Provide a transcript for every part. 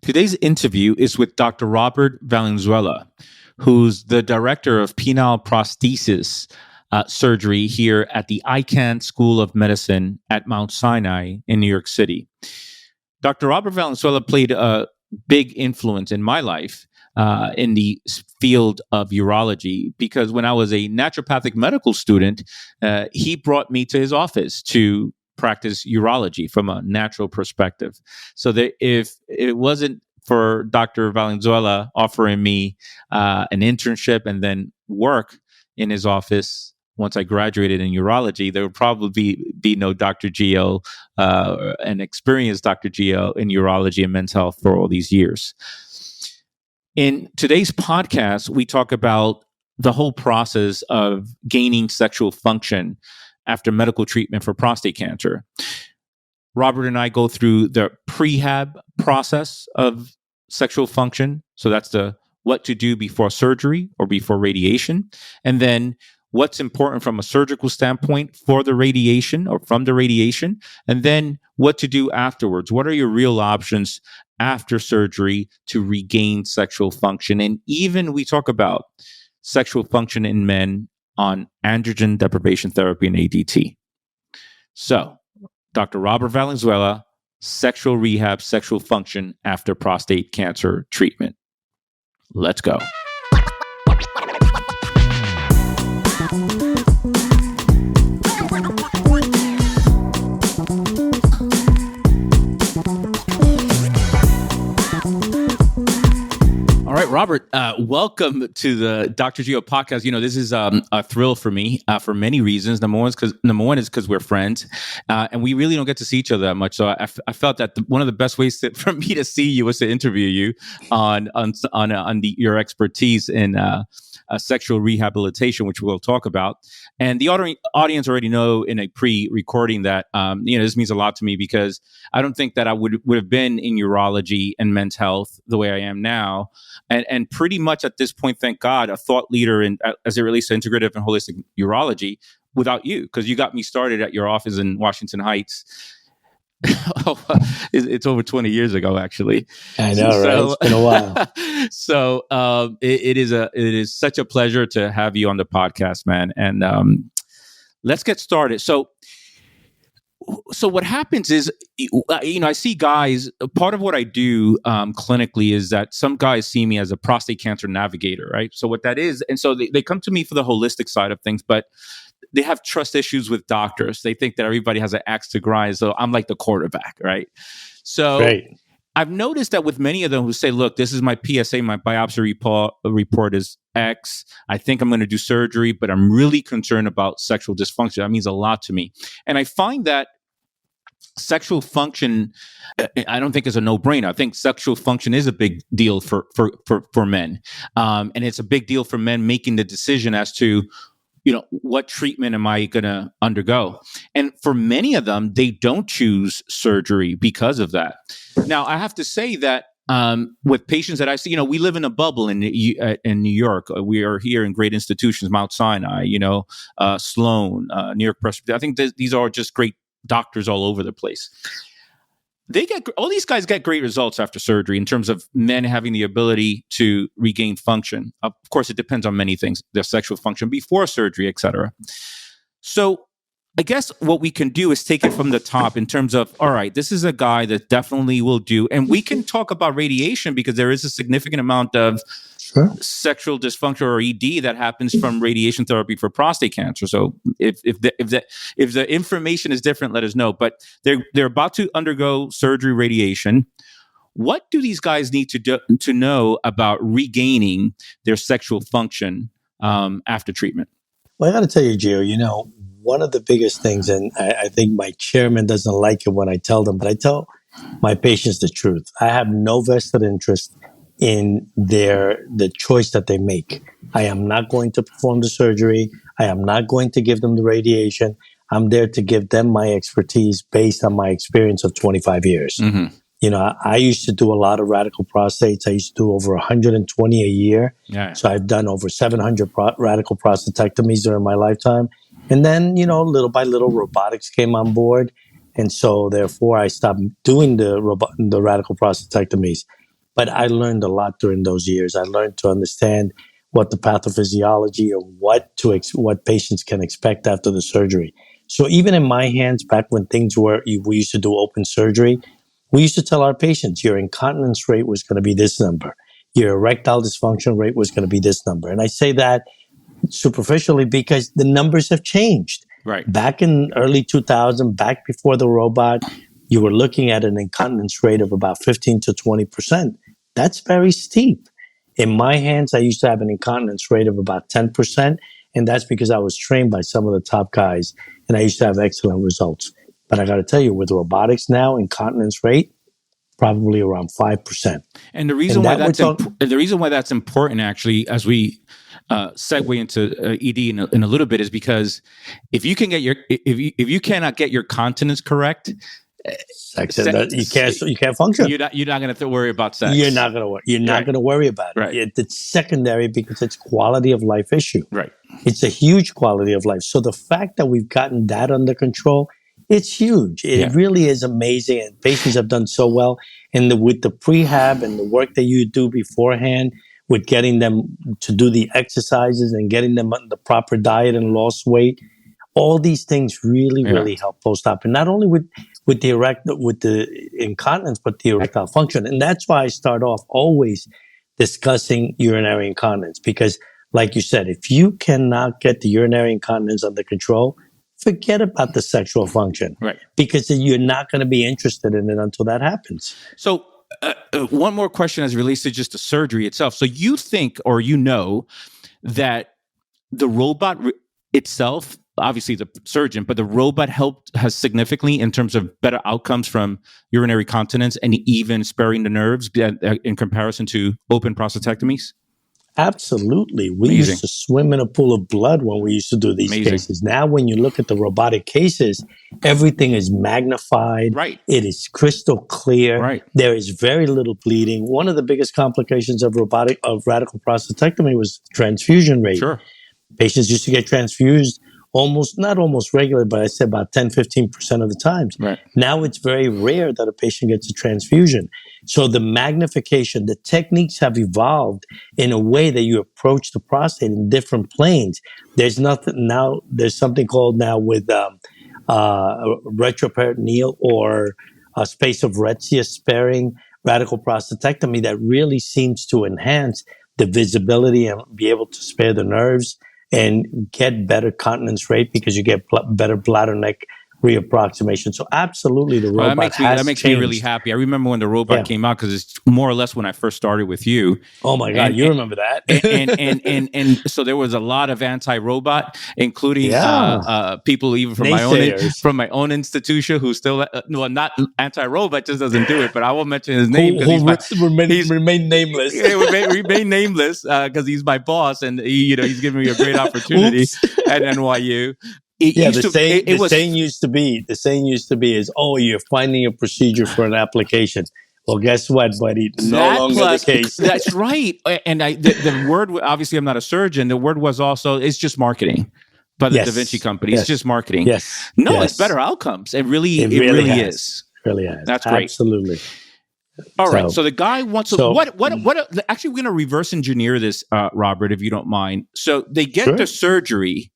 Today's interview is with Dr. Robert Valenzuela, who's the director of penile prosthesis surgery here at the Icahn School of Medicine at Mount Sinai in New York City. Dr. Robert Valenzuela played a big influence in my life in the field of urology, because when I was a naturopathic medical student, he brought me to his office to practice urology from a natural perspective. So that if it wasn't for Dr. Valenzuela offering me an internship and then work in his office once I graduated in urology, there would probably be no Dr. Geo and experienced Dr. Geo in urology and men's health for all these years. In today's podcast, we talk about the whole process of gaining sexual function after medical treatment for prostate cancer. Robert and I go through the pre-hab process of sexual function. So that's the what to do before surgery or before radiation. And then what's important from a surgical standpoint for the radiation or from the radiation. And then what to do afterwards. What are your real options after surgery to regain sexual function? And even we talk about sexual function in men on androgen deprivation therapy and ADT. So, Dr. Robert Valenzuela, sexual rehab, sexual function after prostate cancer treatment. Let's go. All right, Robert, welcome to the Dr. Geo podcast. You know, this is a thrill for me for many reasons. Number one is because we're friends, and we really don't get to see each other that much. So I felt that one of the best ways for me to see you was to interview you on your expertise in sexual rehabilitation, which we'll talk about. And the audience already know in a pre-recording that this means a lot to me, because I don't think that I would have been in urology and men's health the way I am now. And pretty much at this point, thank God, a thought leader as it relates to integrative and holistic urology without you, because you got me started at your office in Washington Heights. It's over 20 years ago, actually. I know, right? It's been a while. So it is such a pleasure to have you on the podcast, man. And let's get started. So what happens is, I see guys, part of what I do clinically is that some guys see me as a prostate cancer navigator, right? So what that is, and so they come to me for the holistic side of things, but they have trust issues with doctors. They think that everybody has an axe to grind. So I'm like the quarterback, right? So Great. I've noticed that with many of them who say, look, this is my PSA, my biopsy report is X. I think I'm going to do surgery, but I'm really concerned about sexual dysfunction. That means a lot to me. And I find that sexual function, I don't think is a no-brainer. I think sexual function is a big deal for men. And it's a big deal for men making the decision as to, what treatment am I going to undergo? And for many of them, they don't choose surgery because of that. Now, I have to say that with patients that I see, we live in a bubble in New York. We are here in great institutions, Mount Sinai, Sloan, New York Presbyterian. I think these are just great doctors all over the place. All these guys get great results after surgery in terms of men having the ability to regain function. Of course, it depends on many things, their sexual function before surgery, et cetera. So I guess what we can do is take it from the top in terms of, all right, this is a guy that definitely will do, and we can talk about radiation because there is a significant amount of sexual dysfunction or ED that happens from radiation therapy for prostate cancer. So if the information is different, let us know. But they're about to undergo surgery, radiation. What do these guys need to know about regaining their sexual function after treatment? Well, I got to tell you, Gio, one of the biggest things, and I think my chairman doesn't like it when I tell them, but I tell my patients the truth. I have no vested interest in the choice that they make. I am not going to perform the surgery. I am not going to give them the radiation. I'm there to give them my expertise based on my experience of 25 years. Mm-hmm. I used to do a lot of radical prostates. I used to do over 120 a year. Yeah. So I've done over 700 radical prostatectomies during my lifetime. And then, little by little, robotics came on board. And so, therefore, I stopped doing the radical prostatectomies. But I learned a lot during those years. I learned to understand what the pathophysiology or what patients can expect after the surgery. So even in my hands, back when we used to do open surgery, we used to tell our patients your incontinence rate was going to be this number. Your erectile dysfunction rate was going to be this number. And I say that superficially because the numbers have changed. Right. Back in early 2000, back before the robot, you were looking at an incontinence rate of about 15 to 20%. That's very steep. In my hands, I used to have an incontinence rate of about 10%, and that's because I was trained by some of the top guys, and I used to have excellent results. But I got to tell you, with robotics now, incontinence rate, probably around 5%. And the reason why that's important, actually, as we segue into ED in a little bit, is because if you cannot get your continence correct, you can't function. You're not going to worry about sex. You're not going to worry. You're not going to worry about it. Right. It's secondary because it's quality of life issue. Right. It's a huge quality of life. So the fact that we've gotten that under control, it's huge. It really is amazing, and patients have done so well. And with the prehab and the work that you do beforehand, with getting them to do the exercises and getting them on the proper diet and lost weight, all these things really help post-op, and not only with the incontinence, but the erectile function. And that's why I start off always discussing urinary incontinence, because, like you said, if you cannot get the urinary incontinence under control, forget about the sexual function, right? Because you're not going to be interested in it until that happens. So, one more question as it relates to just the surgery itself. So, you think, or that the robot itself, obviously the surgeon, but the robot has significantly in terms of better outcomes from urinary continence and even sparing the nerves in comparison to open prostatectomies? Absolutely. We used to swim in a pool of blood when we used to do these cases. Now, when you look at the robotic cases, everything is magnified. Right. It is crystal clear. Right. There is very little bleeding. One of the biggest complications of radical prostatectomy was transfusion rate. Sure. Patients used to get transfused not almost regularly, but I said about 10, 15% of the times. Right. Now it's very rare that a patient gets a transfusion. So the magnification, the techniques have evolved in a way that you approach the prostate in different planes. There's something called now with retroperitoneal or space of Retsua sparing radical prostatectomy that really seems to enhance the visibility and be able to spare the nerves and get better continence rate because you get better bladder neck reapproximation. So absolutely, the robot that makes me really happy. I remember when the robot came out, because it's more or less when I first started with you. Oh my God, you remember that? and so there was a lot of anti-robot, including people even from my own institution who still not anti-robot, just doesn't do it. But I won't mention his name because remain nameless. Remain nameless because he's my boss, and he's giving me a great opportunity at NYU. The saying used to be is, oh, you're finding a procedure for an application. Well, guess what, buddy? No longer the case. That's right. And the word, obviously I'm not a surgeon. The word was also, it's just marketing by the Da Vinci company. It's just marketing. Yes. No, it's better outcomes. It really is. It really has. That's great. Absolutely. All right. So the guy wants to, actually, we're going to reverse engineer this, Robert, if you don't mind. So they get the surgery.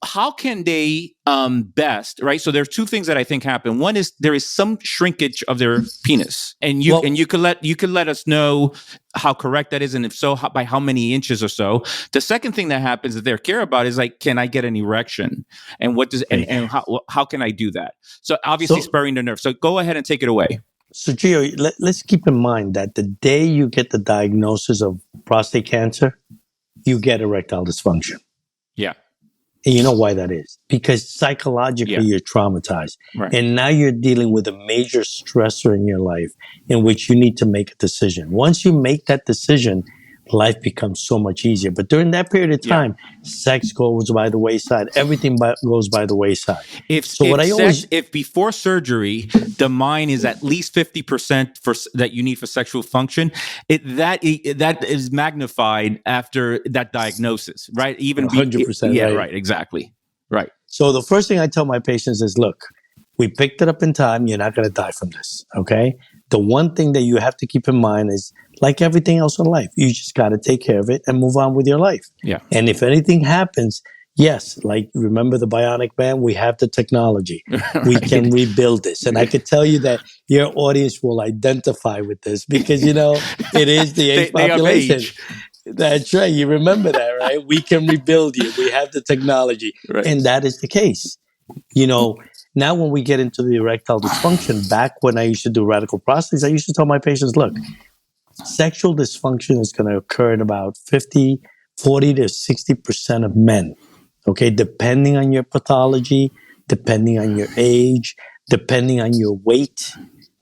How can they best, right? So there's two things that I think happen. One is there is some shrinkage of their penis, and you could let us know how correct that is, and if so, by how many inches or so. The second thing that happens that they care about is like, can I get an erection, and how can I do that? So obviously sparing the nerve. So go ahead and take it away. So Geo, let's keep in mind that the day you get the diagnosis of prostate cancer, you get erectile dysfunction. Yeah. And you know why that is? Because psychologically you're traumatized. Right. And now you're dealing with a major stressor in your life in which you need to make a decision. Once you make that decision, life becomes so much easier. But during that period of time, sex goes by the wayside. Everything goes by the wayside. If before surgery, the mind is at least 50% that you need for sexual function, that is magnified after that diagnosis, right? Even 100%. Right, exactly. Right. So the first thing I tell my patients is, look, we picked it up in time. You're not going to die from this. Okay. The one thing that you have to keep in mind is, like everything else in life, you just got to take care of it and move on with your life. Yeah. And if anything happens, yes, like remember the Bionic Man, we have the technology. We can rebuild this. And I could tell you that your audience will identify with this because, it is the age They have population. age. That's right. You remember that, right? We can rebuild you. We have the technology. Right. And that is the case. Now when we get into the erectile dysfunction, back when I used to do radical prostheses, I used to tell my patients, look, sexual dysfunction is going to occur in about 40 to 60% of men. Okay, depending on your pathology, depending on your age, depending on your weight,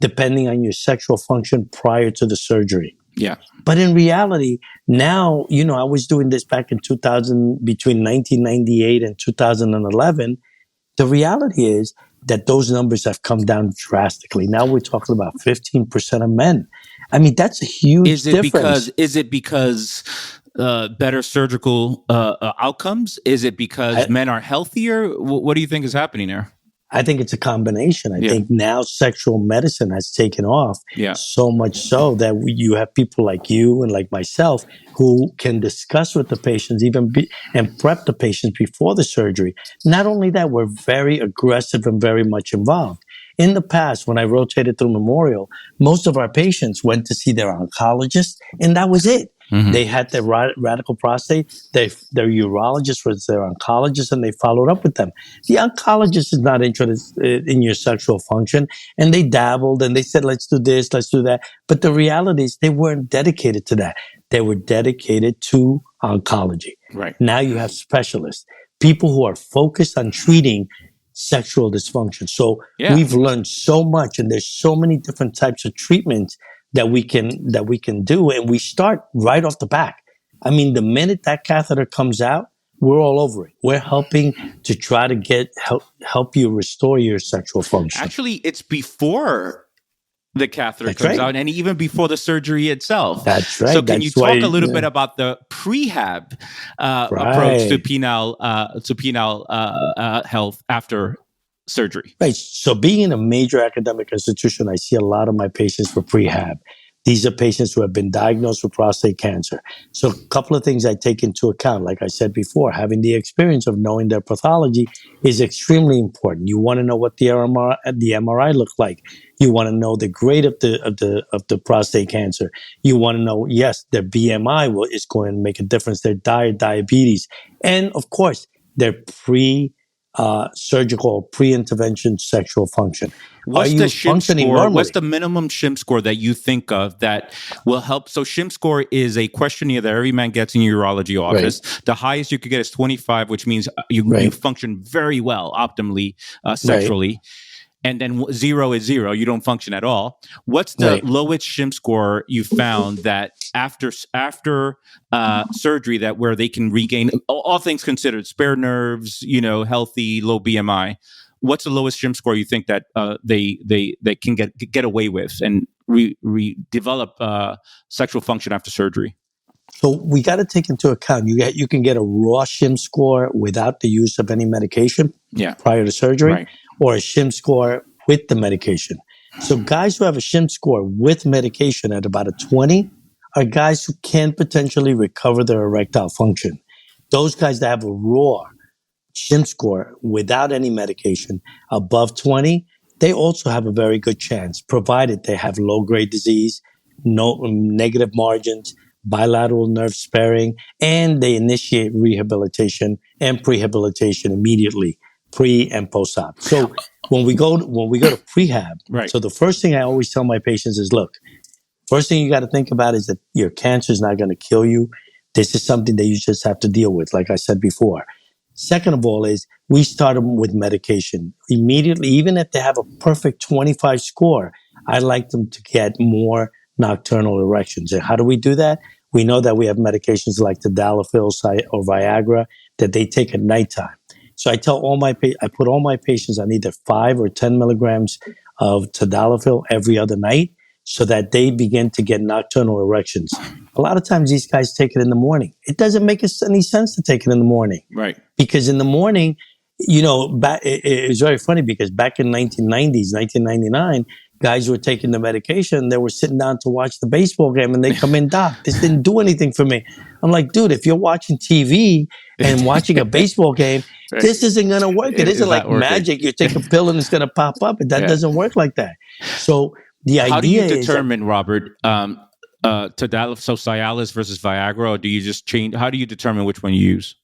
depending on your sexual function prior to the surgery. Yeah. But in reality, now, I was doing this back in 2000, between 1998 and 2011. The reality is that those numbers have come down drastically. Now we're talking about 15% of men. I mean, that's a huge difference. Is it because better surgical outcomes? Is it because men are healthier? What do you think is happening there? I think it's a combination. I think now sexual medicine has taken off so much so that you have people like you and like myself who can discuss with the patients and prep the patients before the surgery. Not only that, we're very aggressive and very much involved. In the past, when I rotated through Memorial, most of our patients went to see their oncologist, and that was it. Mm-hmm. They had their radical prostate. Their urologist was their oncologist, and they followed up with them. The oncologist is not interested in your sexual function, and they dabbled, and they said, let's do this, let's do that. But the reality is they weren't dedicated to that. They were dedicated to oncology. Right. Now you have specialists, people who are focused on treating sexual dysfunction. So we've learned so much, and there's so many different types of treatments that we can do, and we start right off the back. I mean, the minute that catheter comes out, we're all over it. We're helping to try to help you restore your sexual function. Actually, it's before the catheter comes out, and even before the surgery itself. That's right. So can you talk a little bit about the pre-hab approach to penile health after surgery? Right. So being in a major academic institution, I see a lot of my patients for pre-hab. These are patients who have been diagnosed with prostate cancer. So a couple of things I take into account. Like I said before, having the experience of knowing their pathology is extremely important. You want to know what the MRI looked like. You want to know the grade of the prostate cancer. You want to know, yes, their BMI is going to make a difference. Their diabetes, and of course, their surgical pre-intervention sexual function. What's the SHIM score? What's the minimum SHIM score that you think of that will help? So SHIM score is a questionnaire that every man gets in your urology office. Right. The highest you could get is 25, which means you function very well, optimally, sexually. Right. And then 0 is 0. You don't function at all. What's the lowest SHIM score you found that after surgery that where they can regain, all things considered, spare nerves, healthy, low BMI? What's the lowest SHIM score you think that they can get away with and develop sexual function after surgery? So we got to take into account you can get a raw SHIM score without the use of any medication prior to surgery, or a SHIM score with the medication. So guys who have a SHIM score with medication at about a 20 are guys who can potentially recover their erectile function. Those guys that have a raw SHIM score without any medication above 20, they also have a very good chance, provided they have low-grade disease, no negative margins, bilateral nerve sparing, and they initiate rehabilitation and prehabilitation immediately, pre and post-op. So when we go to prehab, so the first thing I always tell my patients is, look, first thing you got to think about is that your cancer is not going to kill you. This is something that you just have to deal with, like I said before. Second of all is we start them with medication immediately. Even if they have a perfect 25 score, I like them to get more nocturnal erections. And how do we do that? We know that we have medications like tadalafil or Viagra that they take at nighttime. So I tell I put all my patients on either 5 or 10 milligrams of tadalafil every other night so that they begin to get nocturnal erections. A lot of times these guys take it in the morning. It doesn't make any sense to take it in the morning. Right. Because in the morning, it's very funny because back in 1999, guys were taking the medication. They were sitting down to watch the baseball game, and they come in, doc, this didn't do anything for me. I'm like, dude, if you're watching TV and watching a baseball game, this isn't going to work. It isn't like magic. You take a pill and it's going to pop up. And that doesn't work like that. So the idea is... How do you determine, Robert, Cialis versus Viagra, or do you just change? How do you determine which one you use?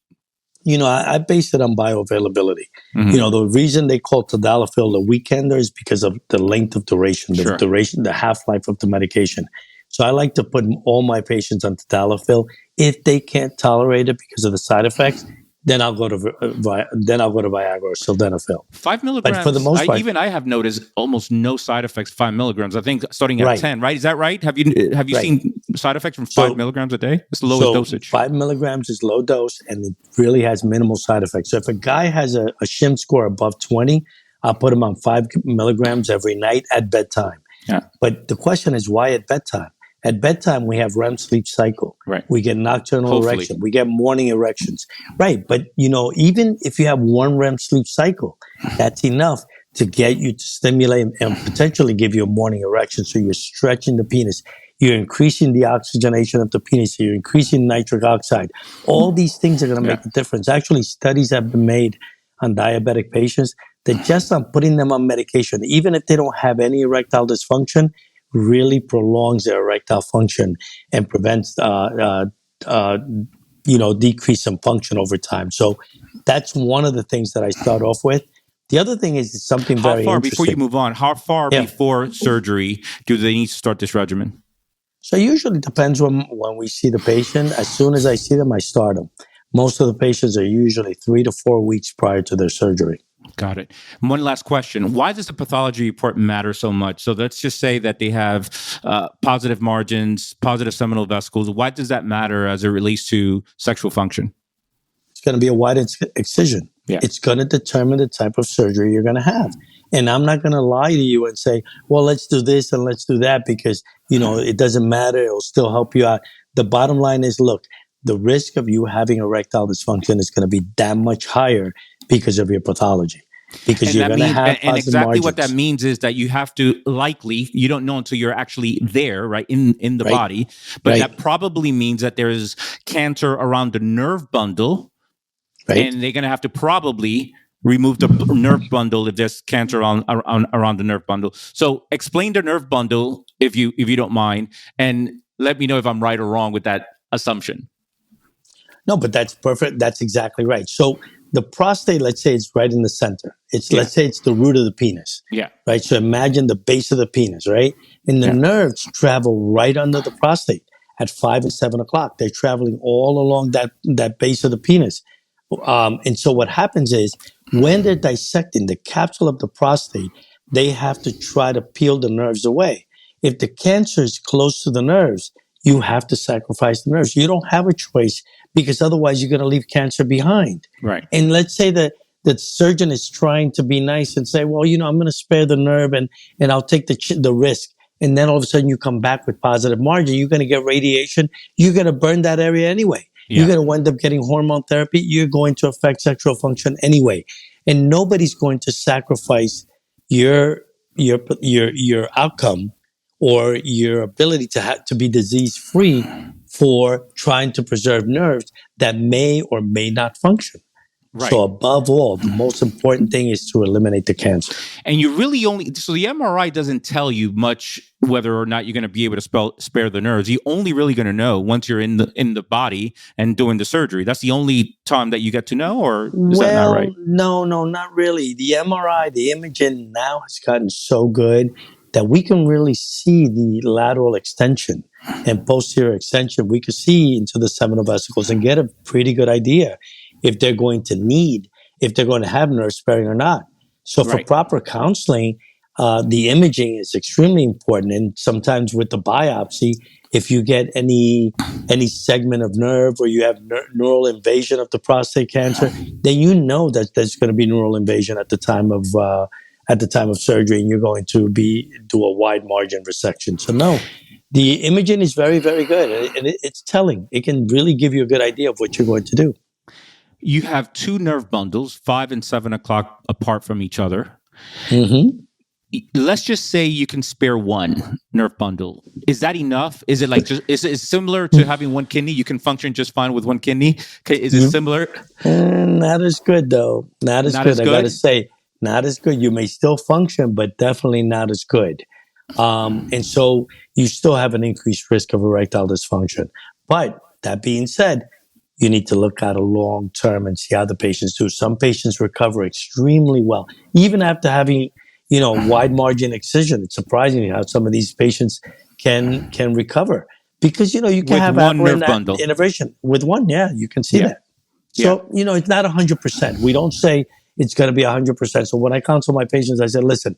I base it on bioavailability. The reason they call tadalafil the weekender is because of the length of duration, the half-life of the medication. So I like to put all my patients on tadalafil. If they can't tolerate it because of the side effects, then I'll go to Viagra or sildenafil. 5 milligrams. But for the most part, I have noticed almost no side effects. 5 milligrams. I think starting at 10. Right? Is that right? Have you seen side effects from 5 milligrams a day? It's the lowest dosage. 5 milligrams is low dose, and it really has minimal side effects. So if a guy has a shim score above 20, I'll put him on 5 milligrams every night at bedtime. Yeah. But the question is, why at bedtime? At bedtime, we have REM sleep cycle. Right. We get nocturnal erection. We get morning erections. Right. But, even if you have one REM sleep cycle, that's enough to get you to stimulate and potentially give you a morning erection. So you're stretching the penis. You're increasing the oxygenation of the penis. You're increasing nitric oxide. All these things are going to make a difference. Actually, studies have been made on diabetic patients that just on putting them on medication, even if they don't have any erectile dysfunction, really prolongs their erectile function and prevents, decrease in function over time. So that's one of the things that I start off with. The other thing is something very interesting. Before you move on, how far before surgery do they need to start this regimen? So usually depends when we see the patient. As soon as I see them, I start them. Most of the patients are usually 3 to 4 weeks prior to their surgery. Got it. One last question. Why does the pathology report matter so much? So let's just say that they have positive margins, positive seminal vesicles. Why does that matter as it relates to sexual function? It's going to be a wide excision. Yeah. It's going to determine the type of surgery you're going to have. And I'm not going to lie to you and say, well, let's do this and let's do that because, it doesn't matter. It'll still help you out. The bottom line is, look, the risk of you having erectile dysfunction is going to be that much higher because of your pathology. Because you're going to have positive exactly margins. What that means is that you have to you don't know until you're actually there, right, in the body. But that probably means that there is cancer around the nerve bundle. Right. And they're going to have to probably remove the nerve bundle if there's cancer around the nerve bundle. So explain the nerve bundle if you don't mind, and let me know if I'm right or wrong with that assumption. No, but that's perfect. That's exactly right. So the prostate, let's say it's right in the center. Let's say it's the root of the penis. Yeah. Right. So imagine the base of the penis, right? And the nerves travel right under the prostate at 5 and 7 o'clock. They're traveling all along that base of the penis. And so what happens is when they're dissecting the capsule of the prostate, they have to try to peel the nerves away. If the cancer is close to the nerves, you have to sacrifice the nerves. You don't have a choice because otherwise you're going to leave cancer behind. Right. And let's say that the surgeon is trying to be nice and say, well, I'm going to spare the nerve and I'll take the risk. And then all of a sudden you come back with positive margin. You're going to get radiation. You're going to burn that area anyway. Yeah. You're going to wind up getting hormone therapy. You're going to affect sexual function anyway. And nobody's going to sacrifice your outcome or your ability to be disease-free for trying to preserve nerves that may or may not function. Right. So above all, the most important thing is to eliminate the cancer. And you really so the MRI doesn't tell you much whether or not you're going to be able to spare the nerves. You're only really going to know once you're in the body and doing the surgery. That's the only time that you get to know, or is that not right? No, not really. The MRI, the imaging now has gotten so good that we can really see the lateral extension and posterior extension. We can see into the seminal vesicles and get a pretty good idea if they're going to have nerve sparing or not. So for proper counseling, the imaging is extremely important. And sometimes with the biopsy, if you get any segment of nerve or you have neural invasion of the prostate cancer, then you know that there's going to be neural invasion at the time of surgery, and you're going to do a wide margin resection. So no, the imaging is very, very good, and it's telling. It can really give you a good idea of what you're going to do. You have 2 nerve bundles, 5 and 7 o'clock apart from each other. Mm-hmm. let's just say you can spare one nerve bundle. Is that enough? Is it like is it similar to having one kidney? You can function just fine with one kidney. Okay, is it similar? Not as good though. Not as Not good. as I got to good? say, not as good. You may still function, but definitely not as good. And so you still have an increased risk of erectile dysfunction. But that being said, you need to look at a long term and see how the patients do. Some patients recover extremely well, even after having, wide margin excision. It's surprising how some of these patients can recover because, you can With have one nerve aberrant bundle. innervation with one. Yeah, you can see Yeah. that. So, it's not 100%. We don't say it's going to be 100%. So when I counsel my patients, I said, listen,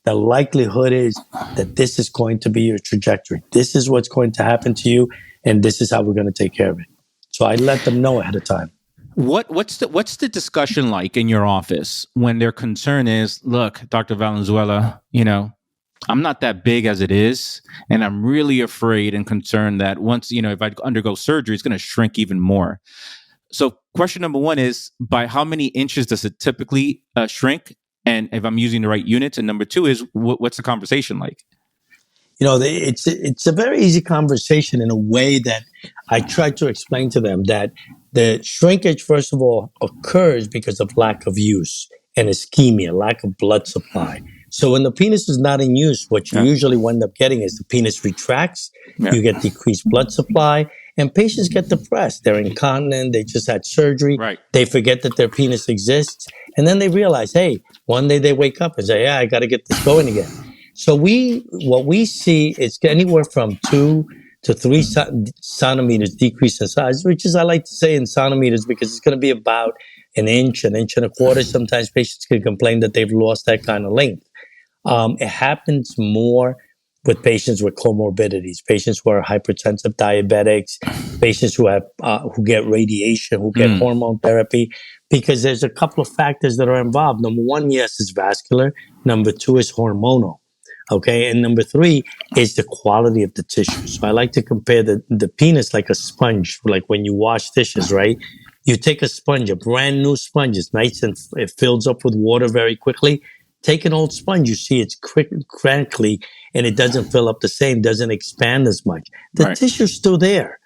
the likelihood is that this is going to be your trajectory. This is what's going to happen to you, and this is how we're going to take care of it. So I let them know ahead of time. What's the discussion like in your office when their concern is, look, Dr. Valenzuela, I'm not that big as it is, and I'm really afraid and concerned that once, if I undergo surgery, it's going to shrink even more. So question number one is, by how many inches does it typically shrink? And if I'm using the right units? And number two is, what's the conversation like? It's a very easy conversation in a way that I try to explain to them that the shrinkage, first of all, occurs because of lack of use and ischemia, lack of blood supply. So when the penis is not in use, what you usually wind up getting is the penis retracts, you get decreased blood supply, and patients get depressed. They're incontinent, they just had surgery, they forget that their penis exists, and then they realize, hey, one day they wake up and say, yeah, I got to get this going again. So what we see is anywhere from 2 to 3 centimeters decrease in size, which is, I like to say in centimeters because it's going to be about an inch and a quarter. Sometimes patients can complain that they've lost that kind of length. It happens more with patients with comorbidities, patients who are hypertensive diabetics, patients who have who get radiation, who get hormone therapy, because there's a couple of factors that are involved. Number one, yes, is vascular. Number two is hormonal. Okay. And number three is the quality of the tissue. So I like to compare the penis like a sponge, like when you wash dishes, right? You take a sponge, a brand new sponge, it's nice and it fills up with water very quickly. Take an old sponge, you see it's crackly and it doesn't fill up the same, doesn't expand as much. The tissue's still there.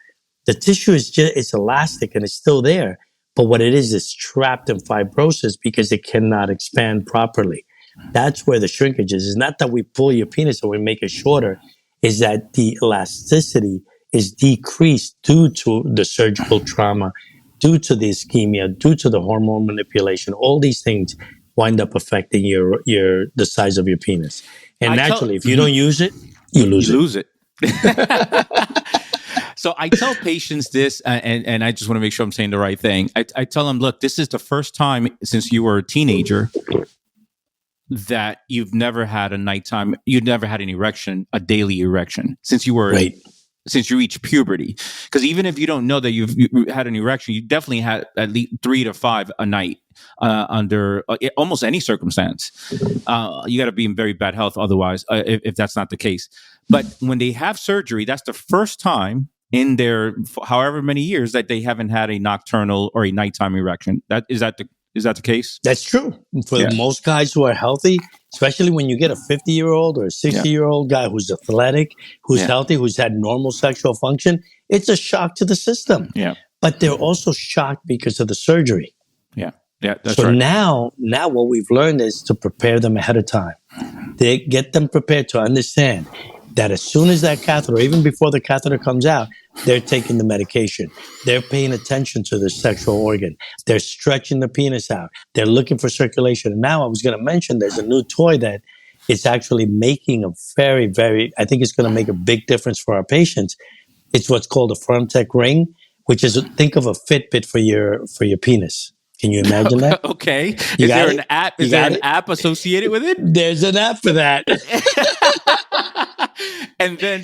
The tissue is it's elastic and it's still there. But what it is trapped in fibrosis because it cannot expand properly. That's where the shrinkage is. It's not that we pull your penis and we make it shorter. Is that the elasticity is decreased due to the surgical trauma, due to the ischemia, due to the hormone manipulation. All these things wind up affecting the size of your penis. And naturally, if you don't use it, you lose it. So I tell patients this, and I just want to make sure I'm saying the right thing. I tell them, look, this is the first time since you were a teenager that you've never had an erection, a daily erection, since you reached puberty. Because even if you don't know that you had an erection, you definitely had at least 3 to 5 a night under almost any circumstance. You got to be in very bad health otherwise, if that's not the case. But when they have surgery, that's the first time in their however many years that they haven't had a nocturnal or a nighttime erection. Is that the case? That's true. For most guys who are healthy, especially when you get a 50-year-old or a 60-year-old guy who's athletic, who's healthy, who's had normal sexual function, it's a shock to the system. Yeah. But they're also shocked because of the surgery. Yeah. Yeah, that's so right. now what we've learned is to prepare them ahead of time. They get them prepared to understand that as soon as that catheter, even before the catheter comes out, they're taking the medication. They're paying attention to their sexual organ. They're stretching the penis out. They're looking for circulation. And now I was going to mention there's a new toy that is actually making a very, very, I think it's going to make a big difference for our patients. It's what's called a FirmTech ring, which is, think of a Fitbit for your penis. Can you imagine that? Okay. Is there an app? Is there an app associated with it? There's an app for that. And then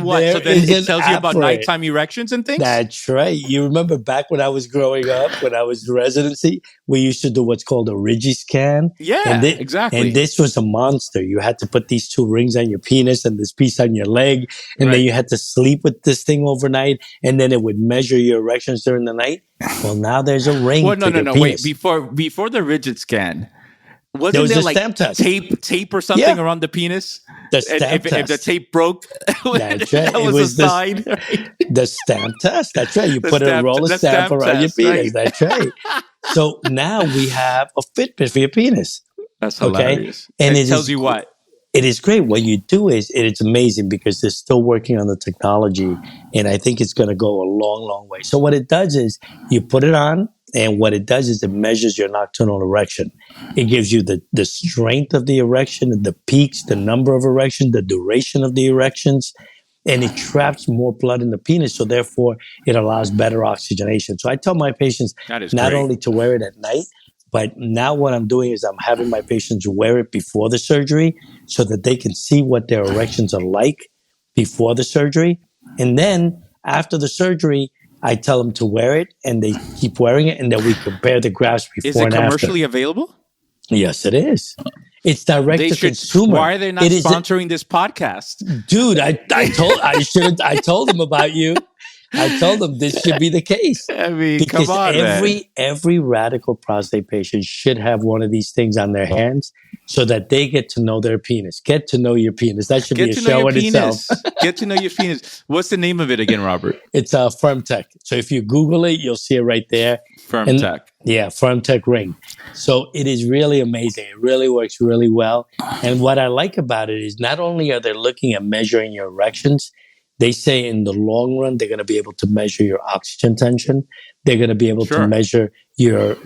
what? So then it tells you about nighttime erections and things? That's right. You remember back when I was growing up, when I was in residency, we used to do what's called a Rigiscan. Yeah, exactly. And this was a monster. You had to put these 2 rings on your penis and this piece on your leg. And then you had to sleep with this thing overnight. And then it would measure your erections during the night. Well, now there's a ring. Well, no. Wait, before the rigid scan, Wasn't was there a like stamp test. tape or something around the penis? The stamp If test. the tape broke, That's right. that was a sign. Right? The stamp test. That's right. You put a roll of stamp around your penis. Right? That's right. So now we have a Fitbit for your penis. That's hilarious. And it tells you what. It is great. What you do is, it's amazing because they're still working on the technology, and I think it's going to go a long, long way. So what it does is you put it on, and what it does is it measures your nocturnal erection. It gives you the strength of the erection, the peaks, the number of erections, the duration of the erections, and it traps more blood in the penis. So therefore, it allows better oxygenation. So I tell my patients not only to wear it at night, but now what I'm doing is I'm having my patients wear it before the surgery so that they can see what their erections are like before the surgery. And then after the surgery, I tell them to wear it, and they keep wearing it, and then we compare the graphs before and after. Is it commercially available? Yes, it is. It's direct to consumer. Why are they not sponsoring this podcast? Dude, I told them about you. I told them this should be the case. I mean, because come on, every radical prostate patient should have one of these things on their hands so that they get to know their penis. Get to know your penis. That should be a show in itself. Get to know your penis. What's the name of it again, Robert? It's FirmTech. So if you Google it, you'll see it right there. FirmTech. Yeah, FirmTech ring. So it is really amazing. It really works really well. And what I like about it is not only are they looking at measuring your erections, they say in the long run, they're going to be able to measure your oxygen tension. They're going to be able to measure your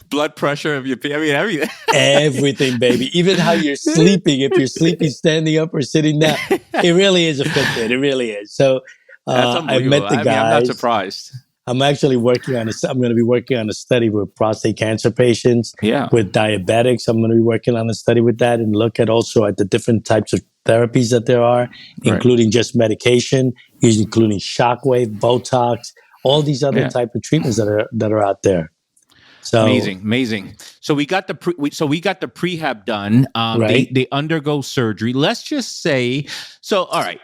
blood pressure of your. I mean, everything. Everything, baby. Even how you're sleeping. If you're sleeping standing up or sitting down, it really is a Fitbit. It really is. So I met the guys. I'm not surprised. I'm actually working on I'm going to be working on a study with prostate cancer patients, with diabetics. I'm going to be working on a study with that and look at also at the different types of therapies that there are, including just medication, including shockwave, Botox, all these other type of treatments that are out there. So amazing. So we got the prehab done. They undergo surgery. Let's just say, all right.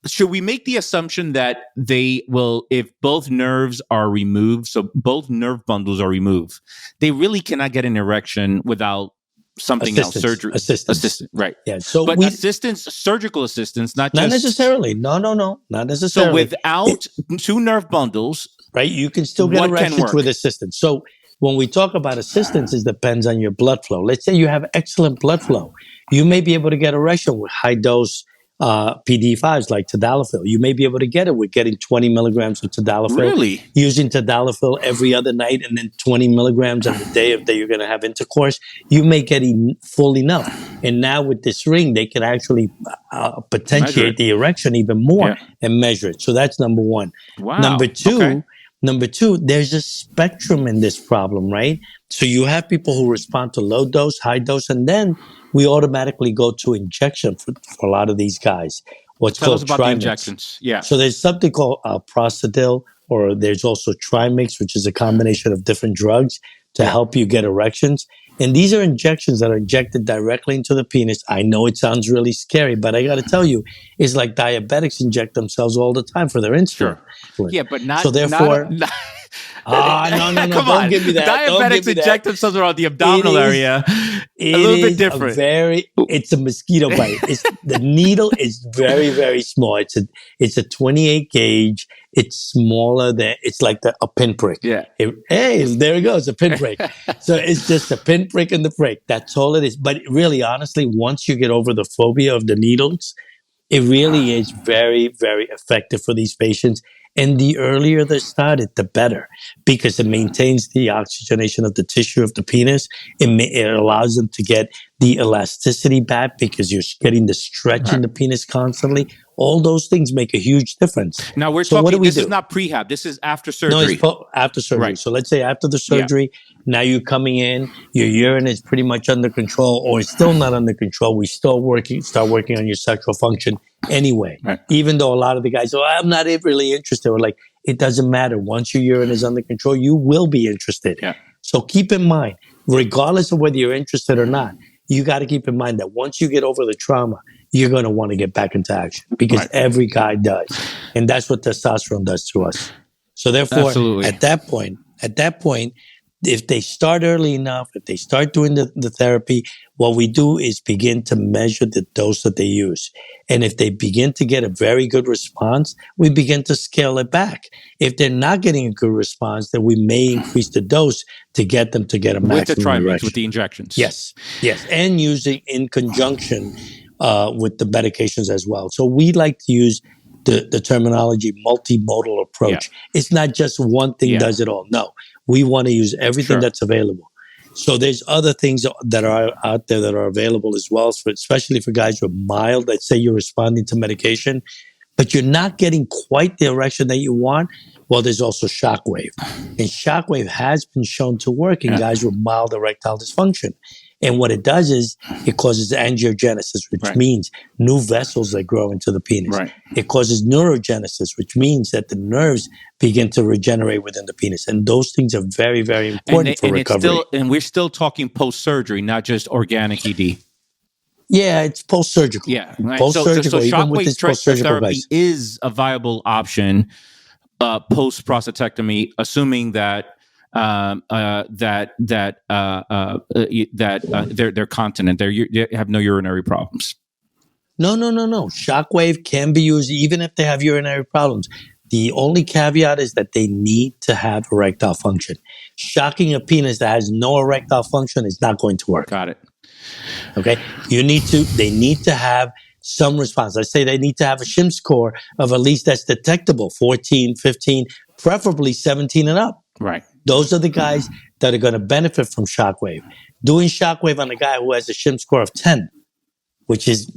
Should we make the assumption that they will, if both nerves are removed, so both nerve bundles are removed, they really cannot get an erection without something else, surgery? Assistance, right. Yeah. So surgical assistance, not necessarily. No, not necessarily. So without two nerve bundles, right, you can still get erections with assistance. So when we talk about assistance, it depends on your blood flow. Let's say you have excellent blood flow. You may be able to get erection with high dose PD5s like tadalafil. You may be able to get it with getting 20 milligrams of tadalafil. Really? Using tadalafil every other night and then 20 milligrams on the day that you're going to have intercourse. You may get full enough. And now with this ring, they can actually potentiate the erection even more and measure it. So that's number one. Wow. Number two, there's a spectrum in this problem, right? So you have people who respond to low dose, high dose, and then we automatically go to injection for a lot of these guys. Tell us about the injections. Yeah. So there's something called Prostatil, or there's also Trimix, which is a combination of different drugs to help you get erections. And these are injections that are injected directly into the penis. I know it sounds really scary, but I got to tell you, it's like diabetics inject themselves all the time for their insulin. Sure. Yeah, but not. So therefore, no. Don't give me that. Diabetics inject themselves around the abdominal area. A little bit different. It's a mosquito bite. The needle is very, very small. It's a 28 gauge. It's smaller than, it's like a pinprick. Yeah. Hey, there it goes, a pinprick. So it's just a pinprick in the prick. That's all it is. But really, honestly, once you get over the phobia of the needles, it really is very, very effective for these patients. And the earlier they started, the better, because it maintains the oxygenation of the tissue of the penis. It allows them to get the elasticity back because you're getting the stretch in the penis constantly. All those things make a huge difference. Now we're talking, this is not prehab. This is after surgery. No, it's after surgery. Right. So let's say after the surgery, now you're coming in, your urine is pretty much under control, or it's still not under control. We start working on your sexual function anyway. Right. Even though a lot of the guys, I'm not really interested. We're like, it doesn't matter. Once your urine is under control, you will be interested. Yeah. So keep in mind, regardless of whether you're interested or not, you got to keep in mind that once you get over the trauma, you're going to want to get back into action, because every guy does. And that's what testosterone does to us. So therefore, at that point, if they start early enough, if they start doing the therapy, what we do is begin to measure the dose that they use. And if they begin to get a very good response, we begin to scale it back. If they're not getting a good response, then we may increase the dose to get them to get a maximum erection. With the injections. Yes. And using in conjunction with the medications as well. So we like to use the terminology multimodal approach. Yeah. It's not just one thing does it all. No, we want to use everything that's available. So there's other things that are out there that are available as well, especially for guys who are mild. Let's say you're responding to medication, but you're not getting quite the erection that you want. Well, there's also shockwave. And shockwave has been shown to work in guys with mild erectile dysfunction. And what it does is it causes angiogenesis, which means new vessels that grow into the penis. It causes neurogenesis, which means that the nerves begin to regenerate within the penis. And those things are very, very important for recovery. And we're still talking post-surgery, not just organic ED. Yeah, it's post-surgical. Yeah, right. Post-surgical, so even with this post-surgical therapy is a viable option post-prostatectomy, assuming that they're continent, they have no urinary problems. No. Shockwave can be used even if they have urinary problems. The only caveat is that they need to have erectile function. Shocking a penis that has no erectile function is not going to work. Got it. Okay. They need to have some response. I say they need to have a shim score of at least that's detectable, 14, 15, preferably 17 and up. Right. Those are the guys that are going to benefit from shockwave. Doing shockwave on a guy who has a shim score of 10, which is,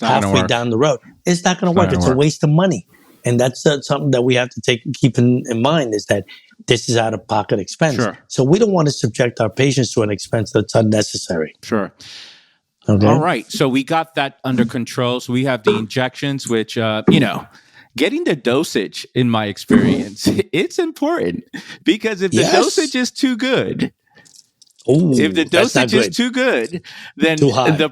halfway down the road, it's not going to work. It's a waste of money. And that's something that we have to keep in mind is that this is out-of-pocket expense. Sure. So we don't want to subject our patients to an expense that's unnecessary. Sure. Okay. All right. So we got that under control. So we have the injections, which, getting the dosage, in my experience, it's important because if the dosage is too good, if the dosage is too good, then too high, the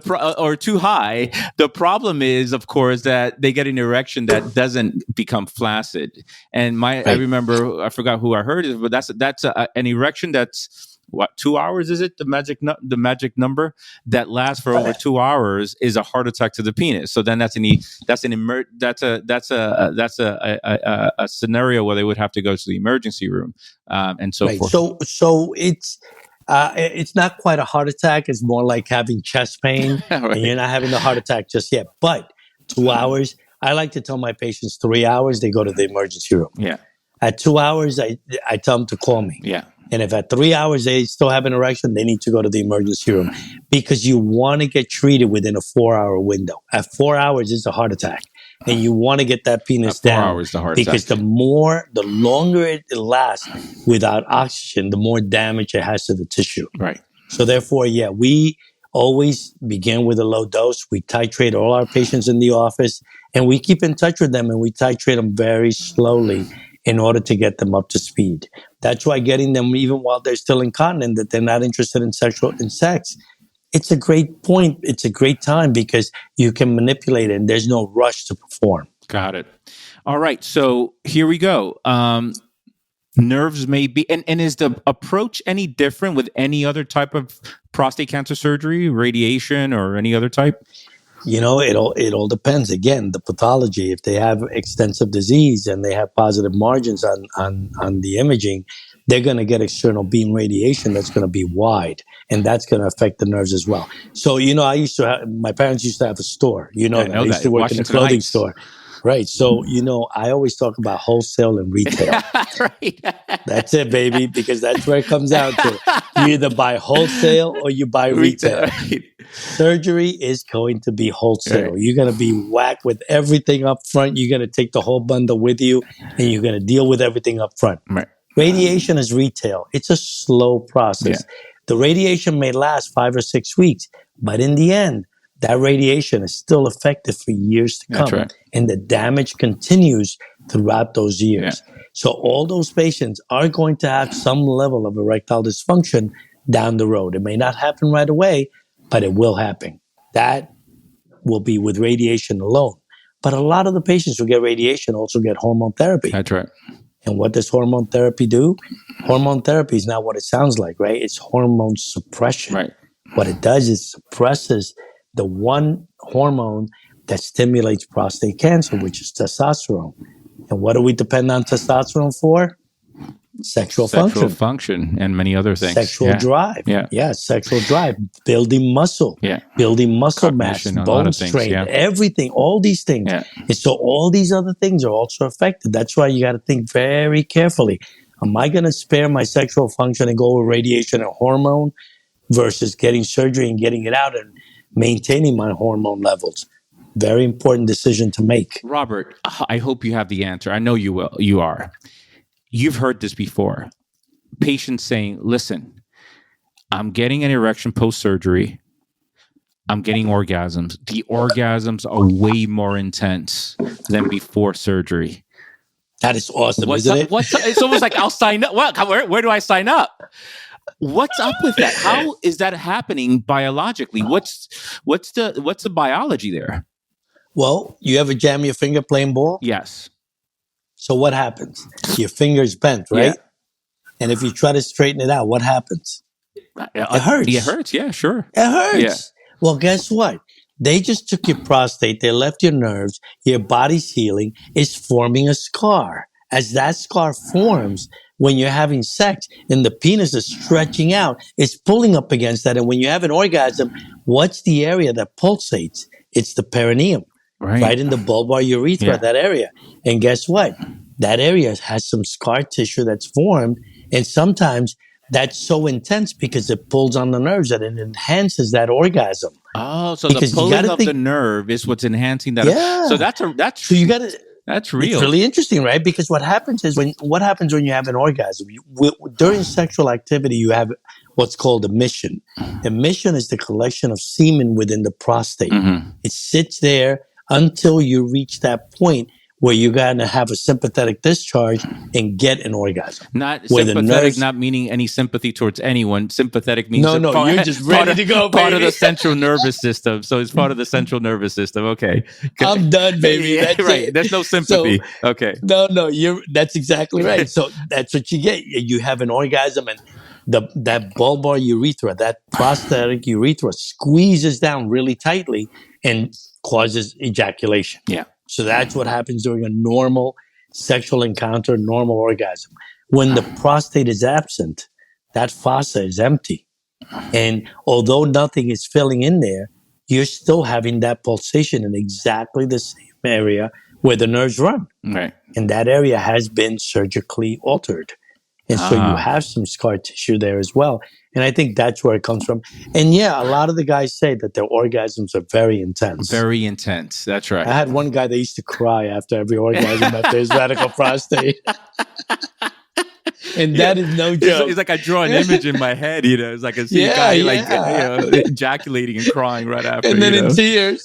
problem is, of course, that they get an erection that doesn't become flaccid. And I remember, I forgot who I heard it, but that's an erection that's 2 hours? Is it the magic number that lasts for over 2 hours is a heart attack to the penis. So then that's a scenario where they would have to go to the emergency room and so forth. So it's not quite a heart attack. It's more like having chest pain, and you're not having the heart attack just yet. But 2 hours, I like to tell my patients 3 hours, they go to the emergency room. Yeah. At 2 hours, I tell them to call me. Yeah. And if at 3 hours they still have an erection, they need to go to the emergency room because you want to get treated within a 4-hour window. At 4 hours, it's a heart attack. And you want to get that penis down. 4 hours, the heart because attack. The longer it lasts without oxygen, the more damage it has to the tissue. Right. So therefore, we always begin with a low dose. We titrate all our patients in the office and we keep in touch with them and we titrate them very slowly in order to get them up to speed. That's why getting them, even while they're still incontinent, that they're not interested in sex, it's a great point. It's a great time because you can manipulate it and there's no rush to perform. Got it. All right. So here we go. Nerves may be, and is the approach any different with any other type of prostate cancer surgery, radiation, or any other type? It all depends. Again, the pathology. If they have extensive disease and they have positive margins on the imaging, they're going to get external beam radiation that's going to be wide, and that's going to affect the nerves as well. So, my parents used to have a store. I used to work in a clothing store. Right. So, I always talk about wholesale and retail. Right. That's it, baby, because that's where it comes down to. You either buy wholesale or you buy retail. Right. Surgery is going to be wholesale. Right. You're going to be whacked with everything up front. You're going to take the whole bundle with you, and you're going to deal with everything up front. Right. Radiation is retail. It's a slow process. Yeah. The radiation may last 5 or 6 weeks, but in the end, that radiation is still effective for years to come. That's right. And the damage continues throughout those years. Yeah. So all those patients are going to have some level of erectile dysfunction down the road. It may not happen right away, but it will happen. That will be with radiation alone. But a lot of the patients who get radiation also get hormone therapy. That's right. And what does hormone therapy do? Hormone therapy is not what it sounds like, right? It's hormone suppression. Right. What it does is suppresses the one hormone that stimulates prostate cancer, which is testosterone. And what do we depend on testosterone for? Sexual function and many other things. Sexual drive. Yeah. Sexual drive. Building muscle. Yeah. Building muscle Cognition, mass, a lot bone of things, strength, yeah. everything, all these things. Yeah. And so all these other things are also affected. That's why you got to think very carefully. Am I going to spare my sexual function and go with radiation and hormone versus getting surgery and getting it out and maintaining my hormone levels? Very important decision to make. Robert, I hope you have the answer. I know you will. You are. You've heard this before. Patients saying, listen, I'm getting an erection post-surgery. I'm getting orgasms. The orgasms are way more intense than before surgery. That is awesome, isn't it? It's almost like I'll sign up. Where do I sign up? What's up with that? How is that happening biologically? What's the biology there? Well, you ever jam your finger playing ball? Yes. So what happens? Your finger's bent, right? Yeah. And if you try to straighten it out, what happens? It hurts. It hurts, yeah, sure. It hurts. Yeah. Well, guess what? They just took your prostate, they left your nerves, your body's healing, it's forming a scar. As that scar forms, when you're having sex and the penis is stretching out, it's pulling up against that. And when you have an orgasm, what's the area that pulsates? It's the perineum, right in the bulbar urethra, that area. And guess what? That area has some scar tissue that's formed. And sometimes that's so intense because it pulls on the nerves that it enhances that orgasm. Oh, so because the pulling of the nerve is what's enhancing that. Yeah. So that's so you got to. That's real. It's really interesting, right? Because what happens when you have an orgasm? During sexual activity, you have what's called emission. Emission is the collection of semen within the prostate. Mm-hmm. It sits there until you reach that point where you're going to have a sympathetic discharge and get an orgasm. Not sympathetic, not meaning any sympathy towards anyone. Sympathetic means you're just ready to go, baby. Part of the central nervous system. So it's part of the central nervous system. Okay. I'm done, baby. That's right. it. There's no sympathy. So, okay. No, that's exactly right. So that's what you get. You have an orgasm and that bulbar urethra, that prostatic urethra squeezes down really tightly and causes ejaculation. Yeah. So that's what happens during a normal sexual encounter, normal orgasm. When the prostate is absent, that fossa is empty. And although nothing is filling in there, you're still having that pulsation in exactly the same area where the nerves run. Right. And that area has been surgically altered. And so you have some scar tissue there as well. And I think that's where it comes from. And yeah, a lot of the guys say that their orgasms are very intense. Very intense. That's right. I had one guy that used to cry after every orgasm after his radical prostate. And that is no joke. It's like I draw an image in my head, It's like I see a guy ejaculating and crying right after. And then in tears.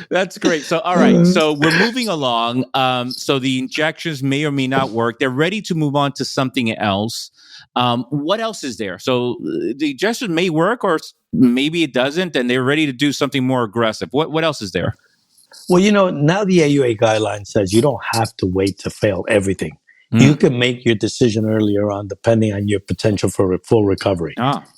That's great. So, all right. So we're moving along. So the injections may or may not work. They're ready to move on to something else. What else is there? So the injection may work or maybe it doesn't, and they're ready to do something more aggressive. What else is there? Well, now the AUA guideline says you don't have to wait to fail everything. You can make your decision earlier on, depending on your potential for a full recovery.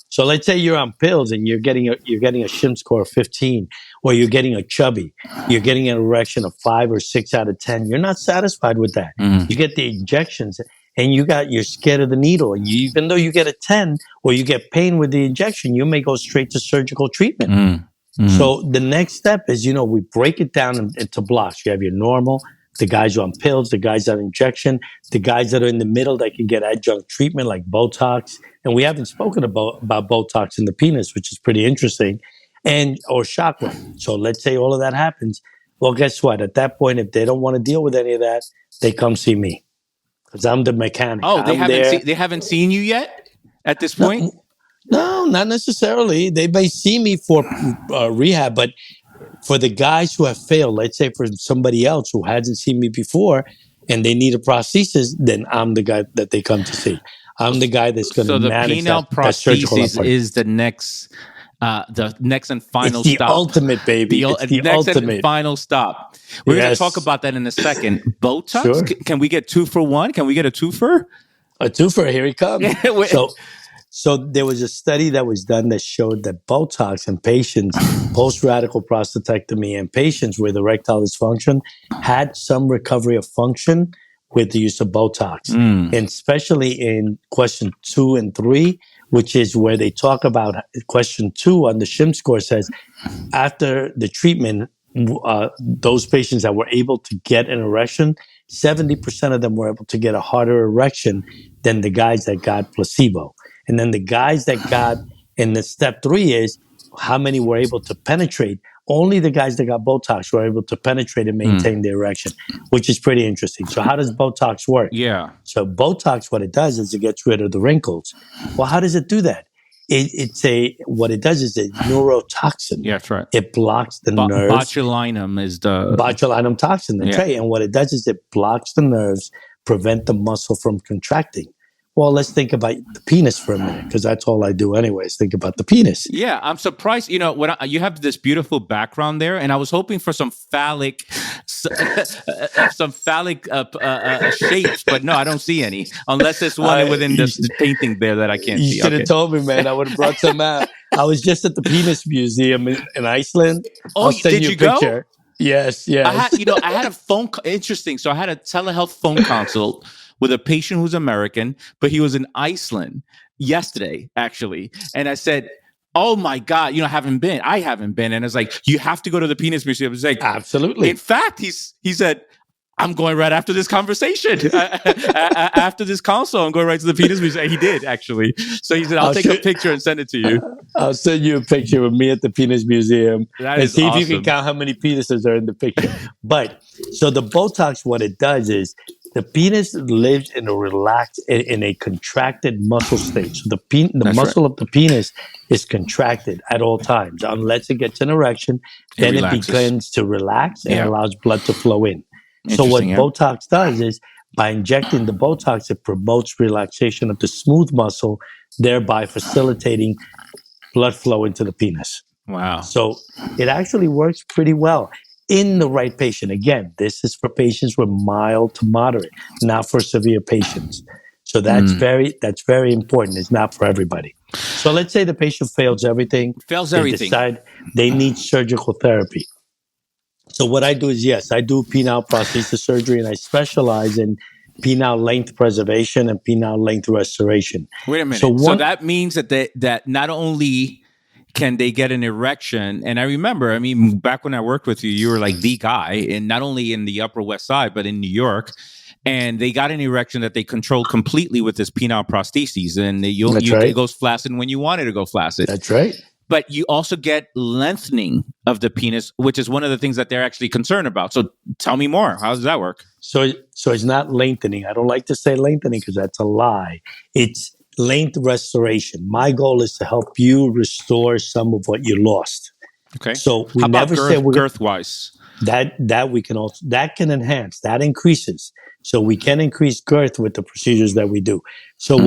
So let's say you're on pills and you're getting a shim score of 15, or you're getting a chubby, you're getting an erection of 5 or 6 out of 10. You're not satisfied with that. You get the injections and you're scared of the needle. And even though you get a 10 or you get pain with the injection, you may go straight to surgical treatment. So the next step is, we break it down into blocks. You have your normal, the guys who are on pills, the guys that are injection, the guys that are in the middle that can get adjunct treatment like Botox. And we haven't spoken about Botox in the penis, which is pretty interesting, or shockwave. So let's say all of that happens. Well, guess what? At that point, if they don't want to deal with any of that, they come see me because I'm the mechanic. Oh, they haven't seen you yet at this point? No, not necessarily. They may see me for rehab, but for the guys who have failed, let's say for somebody else who hasn't seen me before and they need a prosthesis, then I'm the guy that they come to see. I'm the guy that's going to manage that surgical prosthesis is the next the next and final It's the stop. ultimate, baby. It's the next ultimate. and final stop. We're going to Yes. talk about that in a second. Botox? Sure. Can we get 2 for 1? Can we get a twofer? A twofer, here he comes. So there was a study that was done that showed that Botox in patients post-radical prostatectomy and patients with erectile dysfunction had some recovery of function with the use of Botox. And especially in question 2 and 3, which is where they talk about question 2 on the Shim score says, after the treatment, those patients that were able to get an erection, 70% of them were able to get a harder erection than the guys that got placebo. And then the guys that got, in the step 3 is how many were able to penetrate. Only the guys that got Botox were able to penetrate and maintain the erection, which is pretty interesting. So how does Botox work? Yeah. So Botox, what it does is it gets rid of the wrinkles. Well, how does it do that? What it does is a neurotoxin. Yeah, that's right. It blocks the nerves. Botulinum is the botulinum toxin. That's right. And what it does is it blocks the nerves, prevent the muscle from contracting. Well, let's think about the penis for a minute, because that's all I do anyways, think about the penis. Yeah, I'm surprised. You know, you have this beautiful background there, and I was hoping for some phallic shapes, but no, I don't see any, unless there's one within the painting there that I can't see. You should have told me, man. I would have brought some out. I was just at the Penis Museum in Iceland. Oh, did you go? Picture. Yes. I had a phone. Interesting. So I had a telehealth phone consult with a patient who's American, but he was in Iceland yesterday, actually. And I said, oh my God, I haven't been. And it's like, you have to go to the Penis Museum. It's like, absolutely. In fact, he said, I'm going right after this conversation. After this consult, I'm going right to the Penis Museum. And he did, actually. So he said, I'll take a picture and send it to you. I'll send you a picture of me at the Penis Museum and see awesome. if you can count how many penises are in the picture. But so the Botox, what it does is the penis lives in a relaxed, in a contracted muscle state. So the muscle of the penis is contracted at all times. Unless it gets an erection, then it begins to relax and allows blood to flow in. So what Botox does is, by injecting the Botox, it promotes relaxation of the smooth muscle, thereby facilitating blood flow into the penis. Wow. So it actually works pretty well in the right patient. Again, this is for patients with mild to moderate, not for severe patients. So that's very important. It's not for everybody. So let's say the patient fails everything. They decide they need surgical therapy. So what I do is, yes, I do penile prosthesis surgery, and I specialize in penile length preservation and penile length restoration. Wait a minute. So that means that not only can they get an erection, and I remember, back when I worked with you, you were like the guy, and not only in the Upper West Side, but in New York. And they got an erection that they control completely with this penile prostheses, and it goes flaccid when you want it to go flaccid. That's right. But you also get lengthening of the penis, which is one of the things that they're actually concerned about. So tell me more. How does that work? So it's not lengthening. I don't like to say lengthening because that's a lie. It's length restoration. My goal is to help you restore some of what you lost. Okay. So we How never about say girth-wise? That we can also, that can enhance, that increases. So we can increase girth with the procedures that we do. So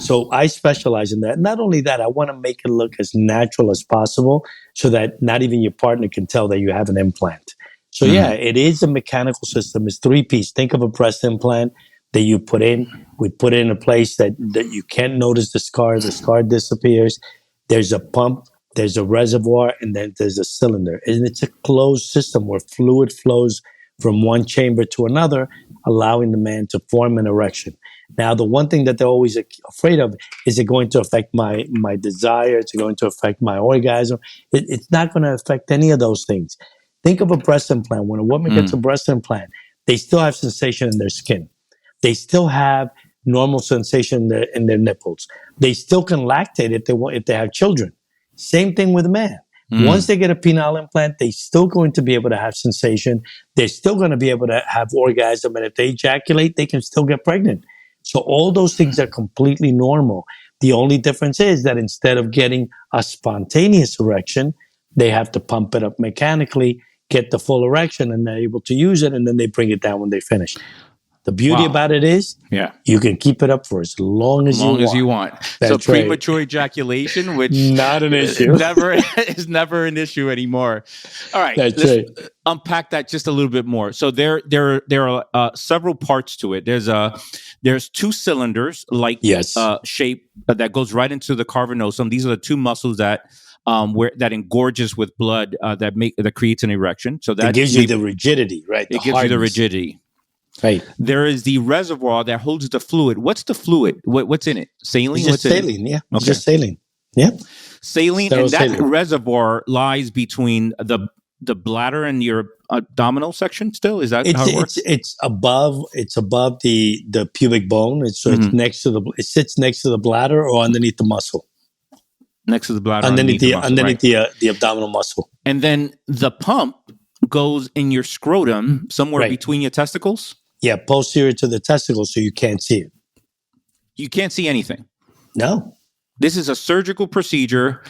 so I specialize in that. Not only that, I want to make it look as natural as possible so that not even your partner can tell that you have an implant. So it is a mechanical system. It's 3-piece. Think of a breast implant that you put in. We put it in a place that you can't notice the scar. The scar disappears. There's a pump. There's a reservoir, and then there's a cylinder. And it's a closed system where fluid flows from one chamber to another, allowing the man to form an erection. Now, the one thing that they're always afraid of is it going to affect my desire? Is it going to affect my orgasm? It's not going to affect any of those things. Think of a breast implant. When a woman gets a breast implant, they still have sensation in their skin. They still have normal sensation in their nipples. They still can lactate if they have children. Same thing with a man. Once they get a penile implant, they're still going to be able to have sensation. They're still going to be able to have orgasm. And if they ejaculate, they can still get pregnant. So all those things are completely normal. The only difference is that instead of getting a spontaneous erection, they have to pump it up mechanically, get the full erection, and they're able to use it. And then they bring it down when they finish. The beauty about it is, you can keep it up for as long as you want. So premature ejaculation, which not an issue, is never an issue anymore. All right, let's unpack that just a little bit more. So there are several parts to it. There's two cylinders shape that goes right into the cavernosum. These are the two muscles that engorges with blood that creates an erection. So that gives you the rigidity, right? It gives you the rigidity. Right. There is the reservoir that holds the fluid. What's the fluid? What's in it? Saline? It's just saline, yeah. Okay. Just saline. Yeah. Saline, and that reservoir lies between the bladder and your abdominal section still? Is that how it works? It's above the pubic bone. It's next to it sits next to the bladder or underneath the muscle. Next to the bladder, underneath the abdominal muscle. And then the pump goes in your scrotum, somewhere between your testicles? Yeah, posterior to the testicles, so you can't see it. You can't see anything? No. This is a surgical procedure,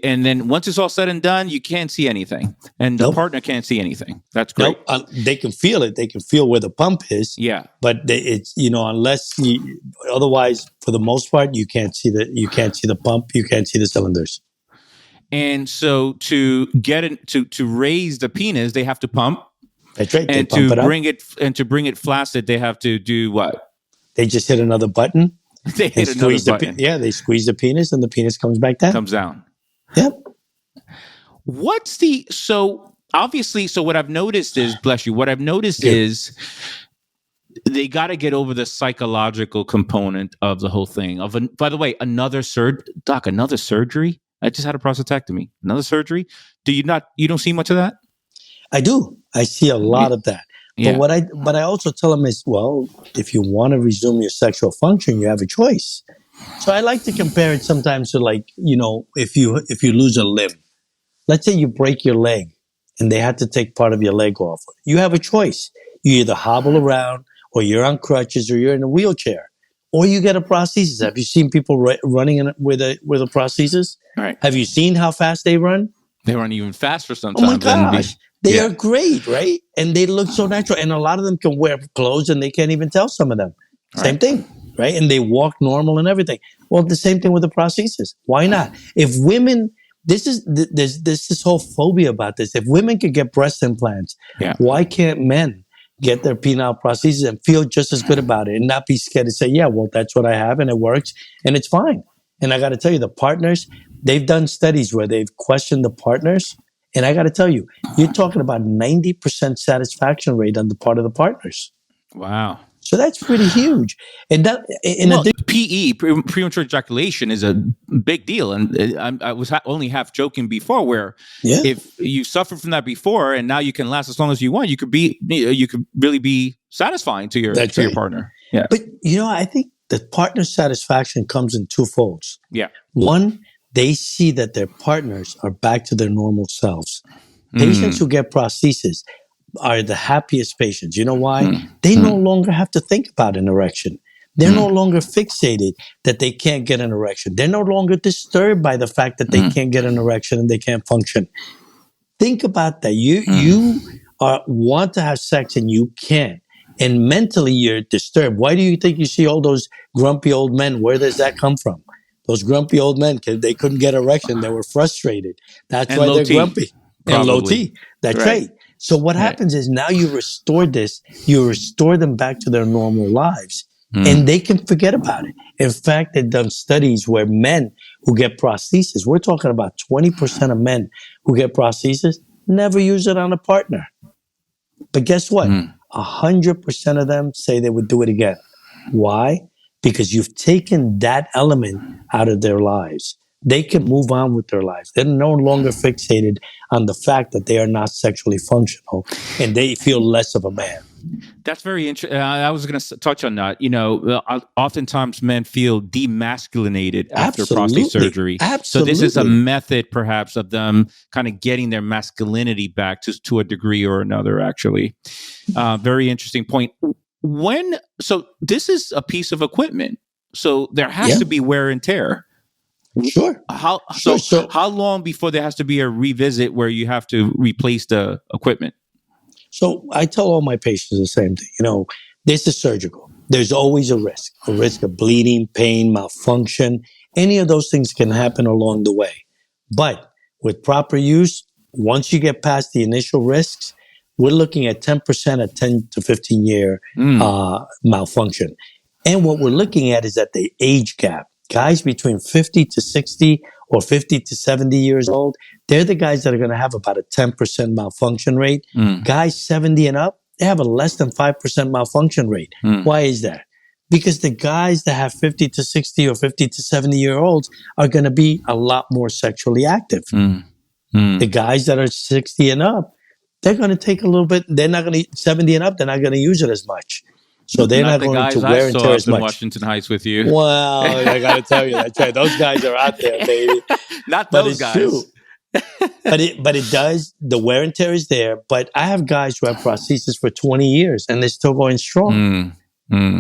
and then once it's all said and done, you can't see anything. And the partner can't see anything. That's great. They can feel it. They can feel where the pump is. Yeah. But otherwise, for the most part, you can't see the pump. You can't see the cylinders. And so to get it to raise the penis, they have to pump. That's right. And to bring it flaccid, they have to do what? They just hit another button. They hit another button. They squeeze the penis, and the penis comes back down. Comes down. Yep. So what I've noticed is, bless you, is they got to get over the psychological component of the whole thing. By the way, another surgery? I just had a prostatectomy. Another surgery? You don't see much of that? I do. I see a lot of that. Yeah. But I also tell them is, well, if you want to resume your sexual function, you have a choice. So I like to compare it sometimes to if you lose a limb, let's say you break your leg and they had to take part of your leg off. You have a choice. You either hobble around, or you're on crutches, or you're in a wheelchair, or you get a prosthesis. Have you seen people running with a prosthesis? Right. Have you seen how fast they run? They run even faster sometimes. Oh my gosh. They are great, right? And they look so natural. And a lot of them can wear clothes and they can't even tell some of them. Same thing, right? And they walk normal and everything. Well, the same thing with the prosthesis. Why not? If women, there's this whole phobia about this. If women could get breast implants, why can't men get their penile prosthesis and feel just as good about it and not be scared to say, yeah, well, that's what I have and it works and it's fine. And I got to tell you, the partners, they've done studies where they've questioned the partners. And I got to tell you, you're talking about 90% satisfaction rate on the part of the partners. Wow. So that's pretty huge. And that, premature ejaculation, is a big deal. And I was only half joking before, where if you suffered from that before and now you can last as long as you want, you could really be satisfying to your partner. Yeah. But I think the partner satisfaction comes in two folds. Yeah. One, they see that their partners are back to their normal selves. Patients who get prosthesis are the happiest patients. You know why? They no longer have to think about an erection. They're no longer fixated that they can't get an erection. They're no longer disturbed by the fact that they can't get an erection and they can't function. Think about that. You want to have sex and you can't. And mentally you're disturbed. Why do you think you see all those grumpy old men? Where does that come from? Those grumpy old men, they couldn't get erection. They were frustrated. That's why they're grumpy. And low T. That's right. So what happens is now you restore them back to their normal lives. And they can forget about it. In fact, they've done studies where men who get prosthesis, we're talking about 20% of men who get prosthesis, never use it on a partner. But guess what? 100% of them say they would do it again. Why? Because you've taken that element out of their lives. They can move on with their lives. They're no longer fixated on the fact that they are not sexually functional and they feel less of a man. That's very interesting. I was going to touch on that. Oftentimes men feel demasculinated after prostate surgery. Absolutely. So this is a method perhaps of them kind of getting their masculinity back to a degree or another, actually. Very interesting point. So this is a piece of equipment. So there has to be wear and tear. Sure. How long before there has to be a revisit where you have to replace the equipment? So I tell all my patients the same thing. This is surgical. There's always a risk of bleeding, pain, malfunction. Any of those things can happen along the way. But with proper use, once you get past the initial risks, we're looking at 10% at 10 to 15 year malfunction. And what we're looking at is at the age gap. Guys between 50 to 60 or 50 to 70 years old, they're the guys that are going to have about a 10% malfunction rate. Guys 70 and up, they have a less than 5% malfunction rate. Why is that? Because the guys that have 50 to 60 or 50 to 70-year-olds are going to be a lot more sexually active. The guys that are 60 and up, they're going to take a little bit. They're not going to 70 and up. They're not going to use it as much. So they're not going to wear and tear as much. Washington Heights with you. Well, I got to tell you, that's right. Those guys are out there, baby. Not those guys. True. but it does. The wear and tear is there. But I have guys who have prosthesis for 20 years and they're still going strong.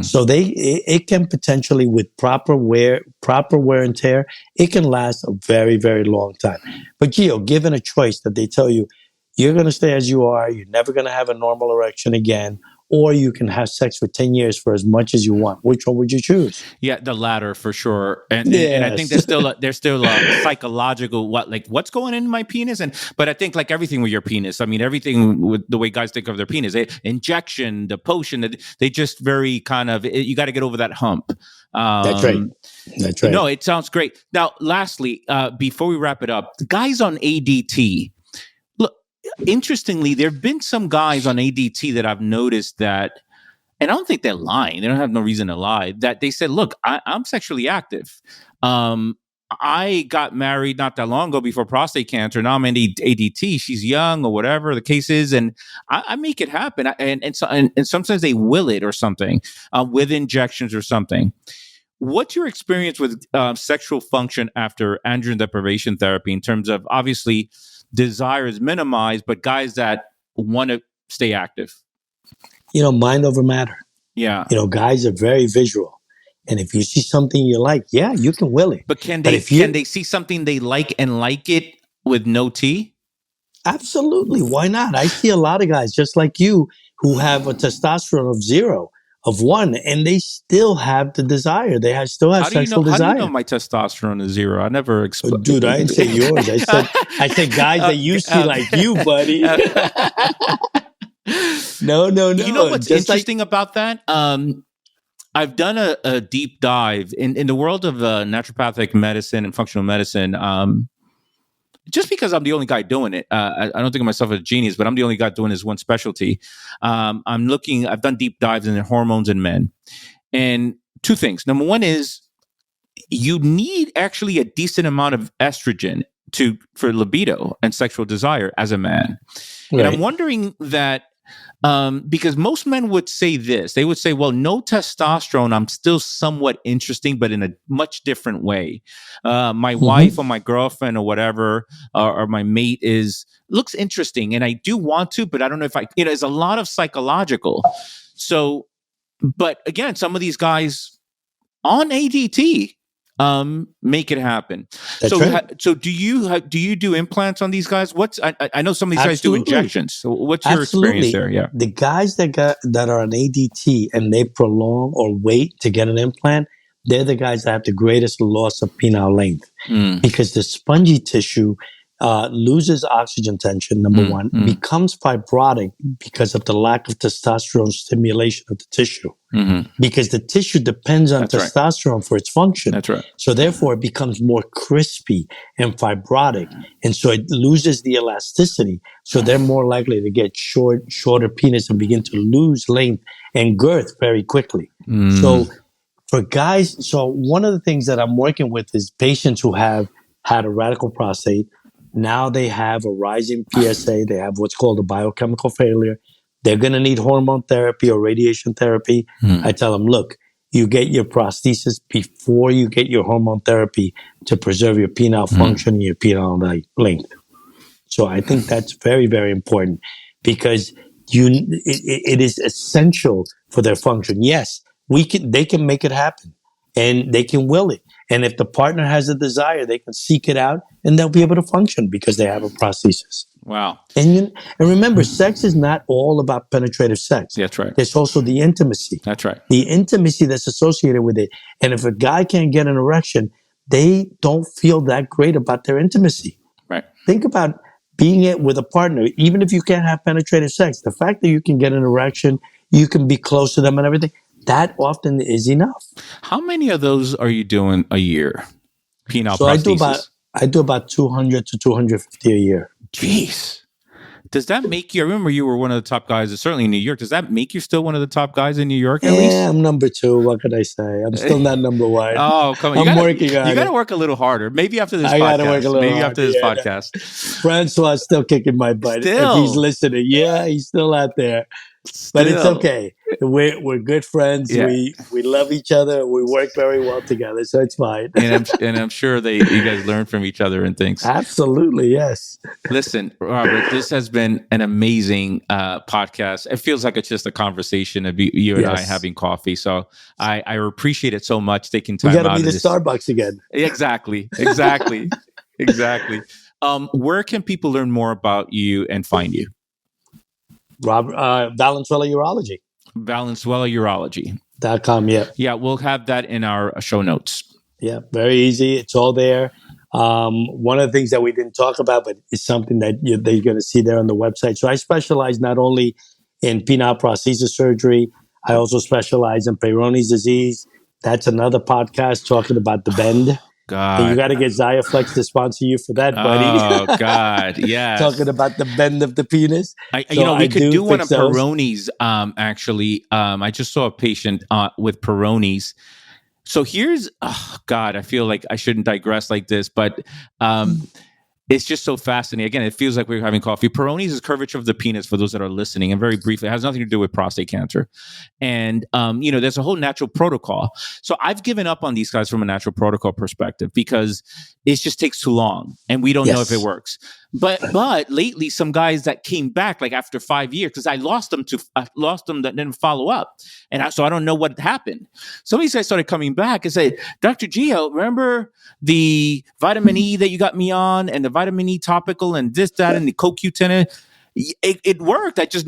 So it can potentially, with proper wear and tear, it can last a very, very long time. But Geo, given a choice that they tell you, you're going to stay as you are, you're never going to have a normal erection again, or you can have sex for 10 years for as much as you want. Which one would you choose? Yeah, the latter for sure. And I think there's still a psychological what's going in my penis. But I think like everything with your penis, I mean, everything with the way guys think of their penis, injection, the potion, they just very kind of, you got to get over that hump. That's right. No, it sounds great. Now, lastly, before we wrap it up, the guys on ADT, interestingly, there have been some guys on ADT that I've noticed that, and I don't think they're lying. They don't have no reason to lie. That they said, "Look, I'm sexually active. I got married not that long ago before prostate cancer. Now I'm in ADT. She's young or whatever the case is, and I make it happen. And sometimes they will it or something with injections or something." What's your experience with sexual function after androgen deprivation therapy in terms of obviously desire is minimized, but guys that want to stay active? Mind over matter. Yeah. Guys are very visual. And if you see something you like, yeah, you can will it. But can they see something they like and like it with no T? Absolutely. Why not? I see a lot of guys just like you who have a testosterone of 0, of 1, and they still have the desire. They still have sexual desire. How do you know my testosterone is 0? I never explained. Dude, I didn't say yours. I said guys that you see like you, buddy. No. You know what's interesting about that? I've done a deep dive in the world of naturopathic medicine and functional medicine. Just because I'm the only guy doing it, I don't think of myself as a genius, but I'm the only guy doing this one specialty. I've done deep dives into hormones in men. And 2 things. Number 1 is you need actually a decent amount of estrogen for libido and sexual desire as a man. Right. And I'm wondering that, because most men would say this. They would say, well, no testosterone, I'm still somewhat interesting, but in a much different way. My wife or my girlfriend or whatever, or my mate looks interesting. And I do want to, but I don't know if it's a lot of psychological. So, but again, some of these guys on ADT, make it happen. That's right. So do you do implants on these guys? I know some of these guys do injections. So what's your experience there? Yeah. The guys that are on ADT and they prolong or wait to get an implant, they're the guys that have the greatest loss of penile length because the spongy tissue loses oxygen tension, number 1, becomes fibrotic because of the lack of testosterone stimulation of the tissue. Because the tissue depends on testosterone for its function. That's right. So therefore it becomes more crispy and fibrotic. And so it loses the elasticity. So they're more likely to get shorter penis and begin to lose length and girth very quickly. So for guys, one of the things that I'm working with is patients who have had a radical prostate. Now they have a rising PSA. They have what's called a biochemical failure. They're going to need hormone therapy or radiation therapy. I tell them, look, you get your prosthesis before you get your hormone therapy to preserve your penile function and your penile length. So I think that's very, very important because it is essential for their function. Yes, they can make it happen and they can will it. And if the partner has a desire, they can seek it out and they'll be able to function because they have a prosthesis. Wow. And remember, sex is not all about penetrative sex. That's right. There's also the intimacy. That's right. The intimacy that's associated with it. And if a guy can't get an erection, they don't feel that great about their intimacy. Right. Think about being it with a partner, even if you can't have penetrative sex. The fact that you can get an erection, you can be close to them and everything, that often is enough. How many of those are you doing a year? Penile So prosthesis. I do about 200 to 250 a year. Jeez. Does that make you? I remember you were one of the top guys, certainly in New York. Does that make you still one of the top guys in New York at least? Yeah, I'm number 2. What could I say? I'm still not number 1. Oh, come on. I'm working on it. You got to work a little harder. Maybe after this I podcast. gotta work a little Maybe hard, after this yeah. podcast. Francois is still kicking my butt. Still. If he's listening, yeah, he's still out there. But it's okay. We're good friends. Yeah. We love each other. We work very well together, so it's fine. and I'm sure you guys learn from each other and things. Absolutely, yes. Listen, Robert, this has been an amazing podcast. It feels like it's just a conversation of you and I having coffee. So I appreciate it so much taking time out. We got to meet at Starbucks again. Exactly. Where can people learn more about you and find you? Valenzuela Urology. Valenzuela Urology. .com, yeah. Yeah, we'll have that in our show notes. Yeah, very easy. It's all there. One of the things that we didn't talk about, but it's something that they're going to see there on the website. So I specialize not only in penile prosthesis surgery, I also specialize in Peyronie's disease. That's another podcast talking about the bend. God. And you got to get Xiaflex to sponsor you for that, buddy. Oh, God, yes. Talking about the bend of the penis. We could do one of Peyronie's, actually. I just saw a patient with Peyronie's. So here's, God, I feel like I shouldn't digress like this, but it's just so fascinating. Again, it feels like we're having coffee. Peyronie's is curvature of the penis, for those that are listening, and very briefly, it has nothing to do with prostate cancer. And, there's a whole natural protocol. So I've given up on these guys from a natural protocol perspective because it just takes too long and we don't know if it works. But lately, some guys that came back like after 5 years, because I lost them that didn't follow up. And so I don't know what happened. Some of these guys started coming back and say, Dr. Geo, remember the vitamin E that you got me on and the vitamin E topical and this, that, and the CoQ10? It worked. I just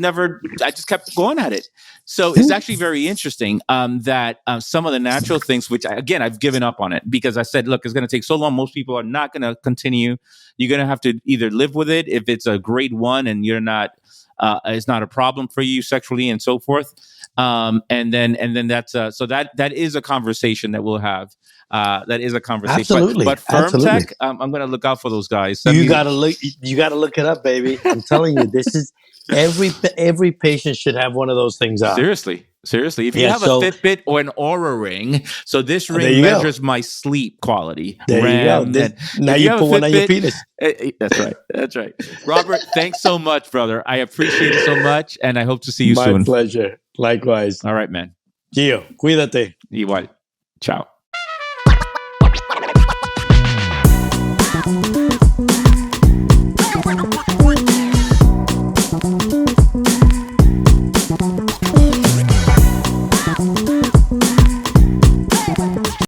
kept going at it. So it's actually very interesting that some of the natural things, which I've given up on it because I said, look, it's going to take so long. Most people are not going to continue. You're going to have to either live with it if it's a grade 1 and you're not, it's not a problem for you sexually and so forth. And then that's so that is a conversation that we'll have. That is a conversation. Absolutely. But firm tech, I'm going to look out for those guys. You got to look it up, baby. I'm telling you, this is every patient should have one of those things on. Seriously. If you have a Fitbit or an Oura ring, so this ring measures my sleep quality. There you go. Now you put one on your penis. That's right. Robert, thanks so much, brother. I appreciate it so much, and I hope to see you soon. My pleasure. Likewise. All right, man. Gio, cuídate. Igual. Ciao.